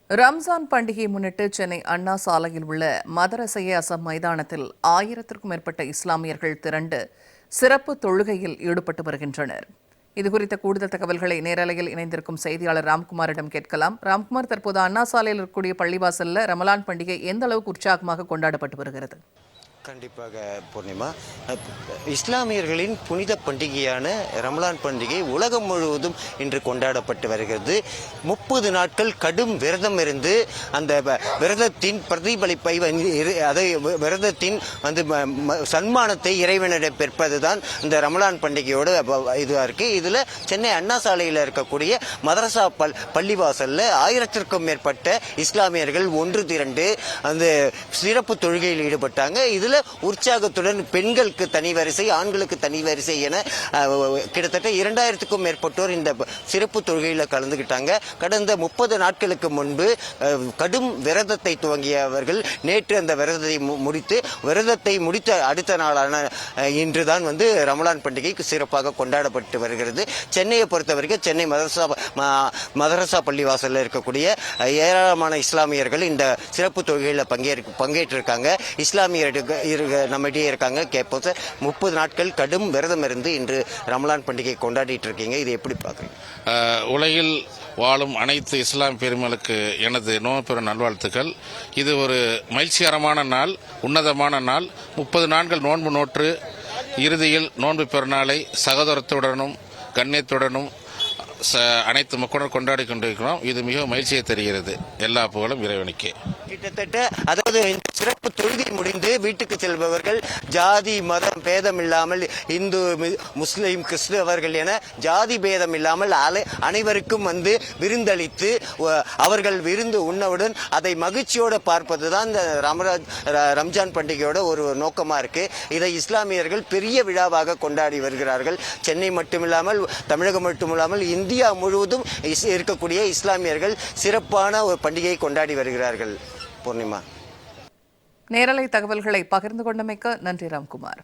ரம்ஜான் பண்டிகையை முன்னிட்டு சென்னை அண்ணா சாலையில் உள்ள மதரசைய அசம் மைதானத்தில் 1000க்கும் மேற்பட்ட இஸ்லாமியர்கள் திரண்டு சிறப்பு தொழுகையில் ஈடுபட்டு வருகின்றனர். இதுகுறித்த கூடுதல் தகவல்களை நேரலையில் இணைந்திருக்கும் செய்தியாளர் ராம்குமாரிடம் கேட்கலாம். ராம்குமார், தற்போது அண்ணா சாலையில் இருக்கக்கூடிய பள்ளிவாசலில் ரமலான் பண்டிகை எந்த அளவுக்கு உற்சாகமாக கொண்டாடப்பட்டு வருகிறது? கண்டிப்பாக பூர்ணிமா, இஸ்லாமியர்களின் புனித பண்டிகையான ரமலான் பண்டிகை உலகம் முழுவதும் இன்று கொண்டாடப்பட்டு வருகிறது. 30 நாட்கள் கடும் விரதம் இருந்து அந்த விரதத்தின் பிரதிபலிப்பை அதை விரதத்தின் சன்மானத்தை இறைவனிடம் பெற்பதுதான் இந்த ரமலான் பண்டிகையோட இதுவாக இருக்கு. இதுல சென்னை அண்ணா சாலையில் இருக்கக்கூடிய மதரசா பள்ளிவாசல்ல 1000க்கும் மேற்பட்ட இஸ்லாமியர்கள் ஒன்று திரண்டு அந்த சிறப்பு தொழுகையில் ஈடுபட்டாங்க. இதுல உற்சாகத்துடன் பெண்களுக்கு தனி வரிசை, ஆண்களுக்கு தனி வரிசை என கிட்டத்தட்ட 2000க்கும் மேற்பட்டோர் இந்த சிறப்பு தொழுகையில் கலந்துகிட்டாங்க. கடந்த 30 நாட்களுக்கு முன்பு கடும் விரதத்தை துவங்கியவர்கள் நேற்று அந்த விரதத்தை முடித்த அடுத்த நாளான இன்றுதான் ரமலான் பண்டிகை சிறப்பாக கொண்டாடப்பட்டு வருகிறது. சென்னையை பொறுத்தவரைக்கும் சென்னை மதரசா பள்ளிவாசலில் இருக்கக்கூடிய ஏராளமான இஸ்லாமியர்கள் இந்த சிறப்பு தொழுகையில் பங்கேற்றிருக்காங்க. இஸ்லாமியர்கள் நம்மிடையே இருக்காங்க. கேட்போம் சார், 30 நாட்கள் கடும் விரதம் இருந்து இன்று ரமலான் பண்டிகை கொண்டாடிட்டு இருக்கீங்க, இது எப்படி பாக்குறீங்க? உலகில் வாழும் அனைத்து இஸ்லாம் பெருமக்களுக்கு எனது நோன்பு பெறும் நல்வாழ்த்துக்கள். இது ஒரு மகிழ்ச்சிகரமான நாள், உன்னதமான நாள். 30 நாட்கள் நோன்பு நோற்று இறுதியில் நோன்பு பெருநாளை சகோதரத்துடனும் கண்ணியத்துடனும் அனைத்து மக்களுடன் கொண்டாடி கொண்டிருக்கிறோம். இது மிக மகிழ்ச்சியை தருகிறது. எல்லா புகழும் இறைவனுக்கே. கிட்டத்தட்ட அதாவது சிறப்பு தொழுகை முடிந்து வீட்டுக்கு செல்பவர்கள் ஜாதி மதம் பேதம் இல்லாமல் இந்து முஸ்லிம் கிறிஸ்தவர்கள் என ஜாதி பேதம் இல்லாமல் அனைவருக்கும் விருந்தளித்து அவர்கள் விருந்து உண்ணவுடன் அதை மகிழ்ச்சியோடு பார்ப்பதுதான் இந்த ரம்ஜான் பண்டிகையோட ஒரு நோக்கமா இருக்கு. இதை இஸ்லாமியர்கள் பெரிய விழாவாக கொண்டாடி வருகிறார்கள். சென்னை மட்டுமில்லாமல் தமிழகம் மட்டுமில்லாமல் இந்தியா முழுவதும் இருக்கக்கூடிய இஸ்லாமியர்கள் சிறப்பான ஒரு பண்டிகையை கொண்டாடி வருகிறார்கள். பூர்ணிமா, நேரலை தகவல்களை பகிர்ந்து கொண்டமைக்கு நன்றி ராம்குமார்.